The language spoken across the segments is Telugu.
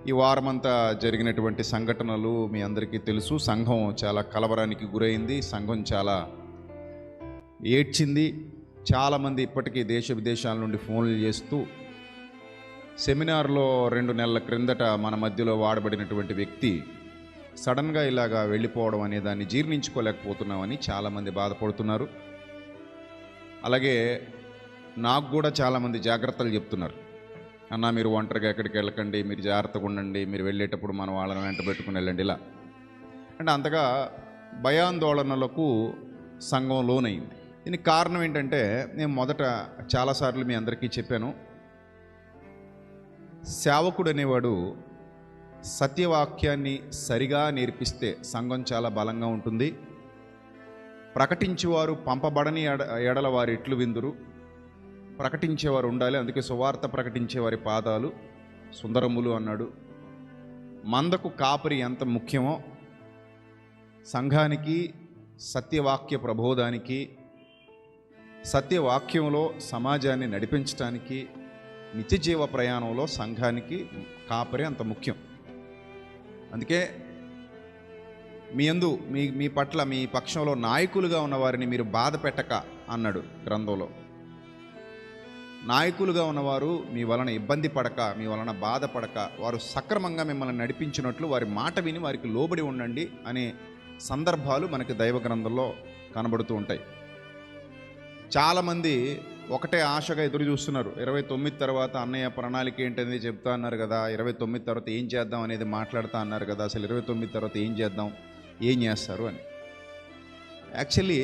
ఈ వారమంతా జరిగినటువంటి సంఘటనలు మీ అందరికీ తెలుసు. సంఘం చాలా కలవరానికి గురైంది. సంఘం చాలా ఏడ్చింది. చాలామంది ఇప్పటికీ దేశ విదేశాల నుండి ఫోన్లు చేస్తూ సెమినార్లో 2 నెలల క్రిందట మన మధ్యలో వాడబడినటువంటి వ్యక్తి సడన్గా ఇలాగా వెళ్ళిపోవడం అనే దాన్ని జీర్ణించుకోలేకపోతున్నామని చాలామంది బాధపడుతున్నారు. అలాగే నాకు కూడా చాలామంది జాగ్రత్తలు చెప్తున్నారు. అన్న, మీరు ఒంటరిగా ఎక్కడికి వెళ్ళకండి, మీరు జాగ్రత్తగా ఉండండి, మీరు వెళ్ళేటప్పుడు మనం వాళ్ళని వెంట పెట్టుకుని వెళ్ళండి. ఇలా అంటే అంతగా భయాందోళనలకు సంఘం లోనైంది. దీనికి కారణం ఏంటంటే, నేను మొదట చాలాసార్లు మీ అందరికీ చెప్పాను, సేవకుడు అనేవాడు సత్యవాక్యాన్ని సరిగా నేర్పిస్తే సంఘం చాలా బలంగా ఉంటుంది. ప్రకటించేవారు పంపబడని ఎడల వారు ఎట్లు విందురు, ప్రకటించేవారు ఉండాలి. అందుకే సువార్త ప్రకటించేవారి పాదాలు సుందరములు అన్నాడు. మందకు కాపరి ఎంత ముఖ్యమో సంఘానికి సత్యవాక్య ప్రబోధానికి, సత్యవాక్యంలో సమాజాన్ని నడిపించడానికి, నిత్యజీవ ప్రయాణంలో సంఘానికి కాపరి అంత ముఖ్యం. అందుకే మీ పట్ల మీ పక్షంలో నాయకులుగా ఉన్నవారిని మీరు బాధ పెట్టక అన్నాడు గ్రంథంలో. నాయకులుగా ఉన్నవారు మీ వలన ఇబ్బంది పడక, మీ వలన బాధపడక, వారు సక్రమంగా మిమ్మల్ని నడిపించినట్లు వారి మాట విని వారికి లోబడి ఉండండి అనే సందర్భాలు మనకి దైవ గ్రంథంలో కనబడుతూ ఉంటాయి. చాలామంది ఒకటే ఆశగా ఎదురు చూస్తున్నారు. 29 తర్వాత అన్నయ్య ప్రణాళిక ఏంటనేది చెప్తా అన్నారు కదా, 29 తర్వాత ఏం చేద్దాం అనేది మాట్లాడుతూ అన్నారు కదా, అసలు 29 తర్వాత ఏం చేద్దాం, ఏం చేస్తారు అని. యాక్చువల్లీ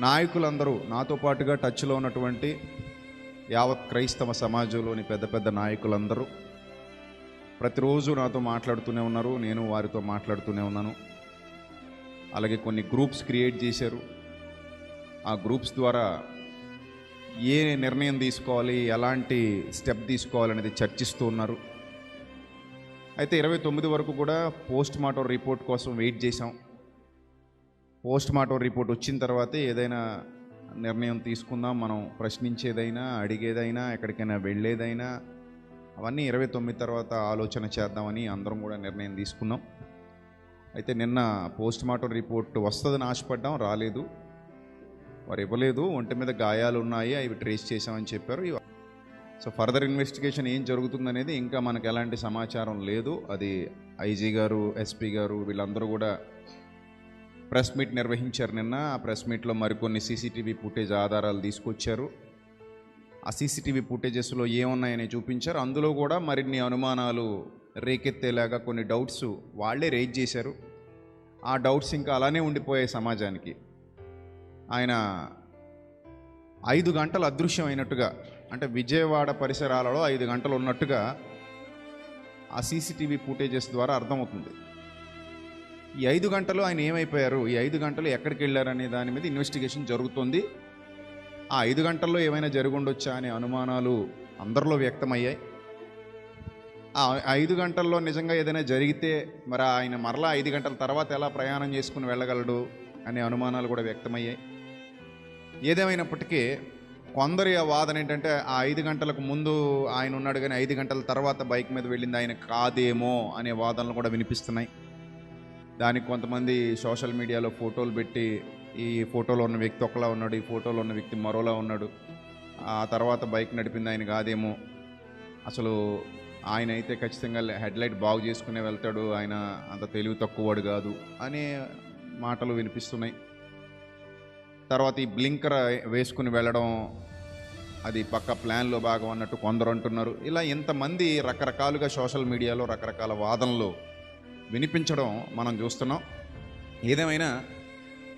నాయకులందరూ, నాతో పాటుగా టచ్లో ఉన్నటువంటి యావత్ క్రైస్తవ సమాజంలోని పెద్ద పెద్ద నాయకులందరూ ప్రతిరోజు నాతో మాట్లాడుతూనే ఉన్నారు. నేను వారితో మాట్లాడుతూనే ఉన్నాను. అలాగే కొన్ని గ్రూప్స్ క్రియేట్ చేశారు. ఆ గ్రూప్స్ ద్వారా ఏ నిర్ణయం తీసుకోవాలి, ఎలాంటి స్టెప్ తీసుకోవాలనేది చర్చిస్తూ ఉన్నారు. అయితే 29 వరకు కూడా పోస్ట్ మార్టం రిపోర్ట్ కోసం వెయిట్ చేశాం. పోస్ట్ మార్టం రిపోర్ట్ వచ్చిన తర్వాతే ఏదైనా నిర్ణయం తీసుకుందాం. మనం ప్రశ్నించేదైనా, అడిగేదైనా, ఎక్కడికైనా వెళ్ళేదైనా అవన్నీ 29 తర్వాత ఆలోచన చేద్దామని అందరం కూడా నిర్ణయం తీసుకున్నాం. అయితే నిన్న పోస్ట్ మార్టం రిపోర్ట్ వస్తుందని ఆశపడ్డాం, రాలేదు. వారు ఇవ్వలేదు. ఒంటి మీద గాయాలు ఉన్నాయి, అవి ట్రేస్ చేసామని చెప్పారు. సో ఫర్దర్ ఇన్వెస్టిగేషన్ ఏం జరుగుతుందనేది ఇంకా మనకు ఎలాంటి సమాచారం లేదు. అది ఐజీ గారు, ఎస్పీ గారు వీళ్ళందరూ కూడా ప్రెస్ మీట్ నిర్వహించారు నిన్న. ఆ ప్రెస్ మీట్లో మరికొన్ని సీసీటీవీ ఫుటేజ్ ఆధారాలు తీసుకొచ్చారు. ఆ సీసీటీవీ ఫుటేజెస్లో ఏమున్నాయని చూపించారు. అందులో కూడా మరిన్ని అనుమానాలు రేకెత్తేలాగా కొన్ని డౌట్స్ వాళ్ళే రేజ్ చేశారు. ఆ డౌట్స్ ఇంకా అలానే ఉండిపోయాయి సమాజానికి. ఆయన 5 గంటలు అదృశ్యం అయినట్టుగా, అంటే విజయవాడ పరిసరాలలో 5 గంటలు ఉన్నట్టుగా ఆ సీసీటీవీ ఫుటేజెస్ ద్వారా అర్థమవుతుంది. ఈ 5 గంటలు ఆయన ఏమైపోయారు, ఈ 5 గంటలు ఎక్కడికి వెళ్ళారనే దాని మీద ఇన్వెస్టిగేషన్ జరుగుతుంది. ఆ 5 గంటల్లో ఏమైనా జరుగుండొచ్చా అనే అనుమానాలు అందరిలో వ్యక్తమయ్యాయి. ఆ 5 గంటల్లో నిజంగా ఏదైనా జరిగితే మరి ఆయన మరలా 5 గంటల తర్వాత ఎలా ప్రయాణం చేసుకుని వెళ్ళగలడు అనే అనుమానాలు కూడా వ్యక్తమయ్యాయి. ఏదేమైనప్పటికీ కొందరి వాదన ఏంటంటే, ఆ 5 గంటలకు ముందు ఆయన ఉన్నాడు కానీ 5 గంటల తర్వాత బైక్ మీద వెళ్ళింది ఆయన కాదేమో అనే వాదనలు కూడా వినిపిస్తున్నాయి. దానికి కొంతమంది సోషల్ మీడియాలో ఫోటోలు పెట్టి, ఈ ఫోటోలో ఉన్న వ్యక్తి ఒకలా ఉన్నాడు, ఈ ఫోటోలో ఉన్న వ్యక్తి మరోలా ఉన్నాడు, ఆ తర్వాత బైక్ నడిపింది ఆయన కాదేమో, అసలు ఆయన అయితే ఖచ్చితంగా హెడ్లైట్ బాగు చేసుకునే వెళ్తాడు, ఆయన అంత తెలివి తక్కువవాడు కాదు అనే మాటలు వినిపిస్తున్నాయి. తర్వాత ఈ బ్లింకర్ వేసుకుని వెళ్ళడం అది పక్క ప్లాన్లో భాగం అన్నట్టు కొందరు అంటున్నారు. ఇలా ఇంతమంది రకరకాలుగా సోషల్ మీడియాలో రకరకాల వాదనలు వినిపించడం మనం చూస్తున్నాం. ఏదేమైనా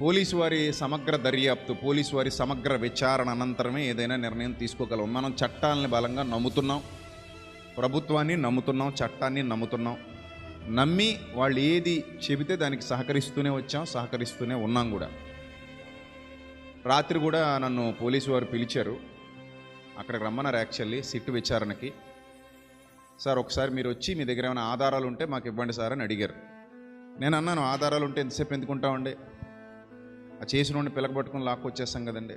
పోలీసు వారి సమగ్ర దర్యాప్తు, పోలీసు వారి సమగ్ర విచారణ అనంతరమే ఏదైనా నిర్ణయం తీసుకోగలం. మనం చట్టాలని బలంగా నమ్ముతున్నాం, ప్రభుత్వాన్ని నమ్ముతున్నాం, చట్టాన్ని నమ్ముతున్నాం. నమ్మి వాళ్ళు ఏది చెబితే దానికి సహకరిస్తూనే వచ్చాం, సహకరిస్తూనే ఉన్నాం కూడా. రాత్రి కూడా నన్ను పోలీసు వారు పిలిచారు, అక్కడికి రమ్మన్నారు యాక్చువల్లీ సిట్ విచారణకి. సార్ ఒకసారి మీరు వచ్చి మీ దగ్గర ఏమైనా ఆధారాలు ఉంటే మాకు ఇవ్వండి సార్ అని అడిగారు. నేను అన్నాను, ఆధారాలు ఉంటే ఎంతసేపు ఎందుకుంటామండి, ఆ చేసిన వాడిని పిలకబట్టుకుని లాక్కొచ్చేస్తాం కదండి.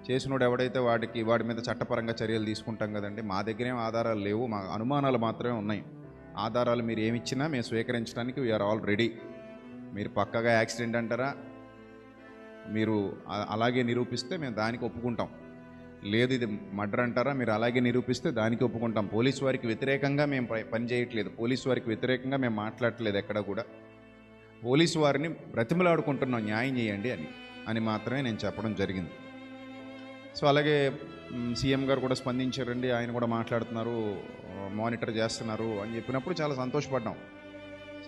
చేసినోడు ఎవడైతే వాడి మీద చట్టపరంగా చర్యలు తీసుకుంటాం కదండి. మా దగ్గరేం ఆధారాలు లేవు, మా అనుమానాలు మాత్రమే ఉన్నాయి. ఆధారాలు మీరు ఏమిచ్చినా మేము స్వీకరించడానికి వీఆర్ ఆల్ రెడీ. మీరు పక్కగా యాక్సిడెంట్ అంటారా, మీరు అలాగే నిరూపిస్తే మేము దానికి ఒప్పుకుంటాం. లేదు ఇది మర్డర్ అంటారా, మీరు అలాగే నిరూపిస్తే దానికి ఒప్పుకుంటాం. పోలీసు వారికి వ్యతిరేకంగా మేము పని చేయట్లేదు, పోలీసు వారికి వ్యతిరేకంగా మేము మాట్లాడట్లేదు. ఎక్కడ కూడా పోలీసు వారిని బ్రతిమలాడుకుంటున్నాం, న్యాయం చేయండి అని మాత్రమే నేను చెప్పడం జరిగింది. సో అలాగే సీఎం గారు కూడా స్పందించారండి. ఆయన కూడా మాట్లాడుతున్నారు, మానిటర్ చేస్తున్నారు అని చెప్పినప్పుడు చాలా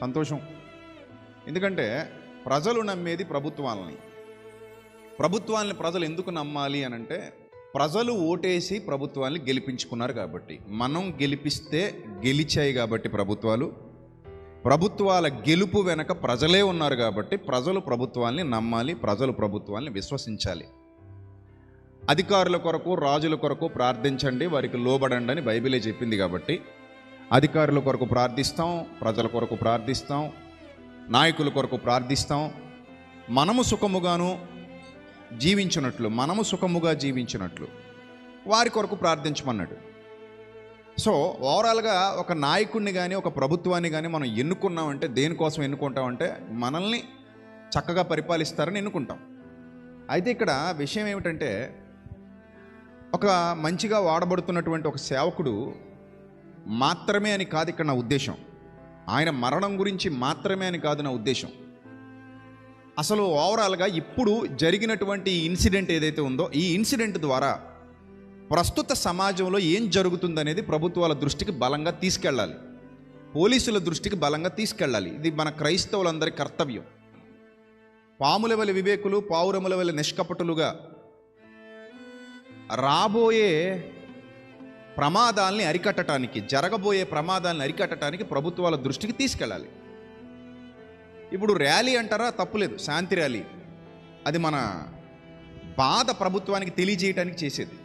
సంతోషం. ఎందుకంటే ప్రజలు నమ్మేది ప్రభుత్వాలని ప్రజలు ఎందుకు నమ్మాలి అని అంటే, ప్రజలు ఓటేసి ప్రభుత్వాన్ని గెలిపించుకున్నారు కాబట్టి. మనం గెలిపిస్తే గెలిచాయి కాబట్టి ప్రభుత్వాల గెలుపు వెనక ప్రజలే ఉన్నారు కాబట్టి ప్రజలు ప్రభుత్వాన్ని నమ్మాలి, ప్రజలు ప్రభుత్వాన్ని విశ్వసించాలి. అధికారుల కొరకు, రాజుల కొరకు ప్రార్థించండి, వారికి లోబడండి అని బైబిలే చెప్పింది కాబట్టి అధికారుల కొరకు ప్రార్థిస్తాం, ప్రజల కొరకు ప్రార్థిస్తాం, నాయకుల కొరకు ప్రార్థిస్తాం. మనము సుఖముగా జీవించినట్లు వారి కొరకు ప్రార్థించమన్నాడు. సో ఓవరాల్గా ఒక నాయకుడిని కానీ ఒక ప్రభుత్వాన్ని కానీ మనం ఎన్నుకున్నామంటే దేనికోసం ఎన్నుకుంటామంటే మనల్ని చక్కగా పరిపాలిస్తారని ఎన్నుకుంటాం. అయితే ఇక్కడ విషయం ఏమిటంటే, ఒక మంచిగా వాడబడుతున్నటువంటి ఒక సేవకుడు మాత్రమే అని కాదు ఇక్కడ నా ఉద్దేశం. ఆయన మరణం గురించి మాత్రమే అని కాదు నా ఉద్దేశం. అసలు ఓవరాల్గా ఇప్పుడు జరిగినటువంటి ఇన్సిడెంట్ ఏదైతే ఉందో, ఈ ఇన్సిడెంట్ ద్వారా ప్రస్తుత సమాజంలో ఏం జరుగుతుందనేది ప్రభుత్వాల దృష్టికి బలంగా తీసుకెళ్ళాలి, పోలీసుల దృష్టికి బలంగా తీసుకెళ్ళాలి. ఇది మన క్రైస్తవులందరి కర్తవ్యం. పాముల వలె వివేకులు, పావురముల వలె నిష్కపటులుగా రాబోయే ప్రమాదాలని అరికట్టడానికి, జరగబోయే ప్రమాదాలను అరికట్టడానికి ప్రభుత్వాల దృష్టికి తీసుకెళ్ళాలి. ఇప్పుడు ర్యాలీ అంటారా, తప్పులేదు, శాంతి ర్యాలీ. అది మన బాధ ప్రభుత్వానికి తెలియజేయడానికి చేసేది.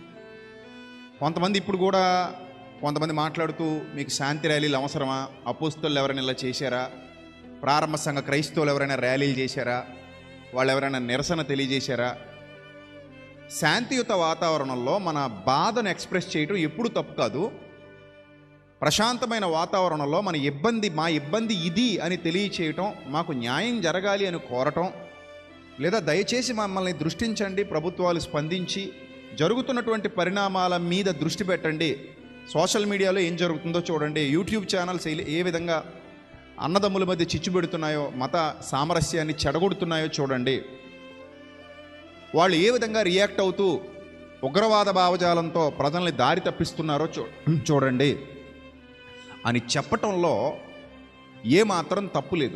కొంతమంది మాట్లాడుతూ, మీకు శాంతి ర్యాలీలు అవసరమా, అపోస్తలు ఎవరైనా ఇలా చేశారా, ప్రారంభ సంఘ క్రైస్తవులు ఎవరైనా ర్యాలీలు చేశారా, వాళ్ళు ఎవరైనా నిరసన తెలియజేశారా? శాంతియుత వాతావరణంలో మన బాధను ఎక్స్ప్రెస్ చేయడం ఎప్పుడు తప్పు కాదు. ప్రశాంతమైన వాతావరణంలో మా ఇబ్బంది ఇది అని తెలియచేయటం, మాకు న్యాయం జరగాలి అని కోరటం, లేదా దయచేసి మమ్మల్ని దృష్టించండి, ప్రభుత్వాలు స్పందించి జరుగుతున్నటువంటి పరిణామాల మీద దృష్టి పెట్టండి, సోషల్ మీడియాలో ఏం జరుగుతుందో చూడండి, యూట్యూబ్ ఛానల్స్ ఏ విధంగా అన్నదమ్ముల మధ్య చిచ్చు పెడుతున్నాయో, మత సామరస్యాన్ని చెడగొడుతున్నాయో చూడండి, వాళ్ళు ఏ విధంగా రియాక్ట్ అవుతూ ఉగ్రవాద భావజాలంతో ప్రజల్ని దారి తప్పిస్తున్నారో చూడండి అని చెప్పటంలో ఏమాత్రం తప్పు లేదు.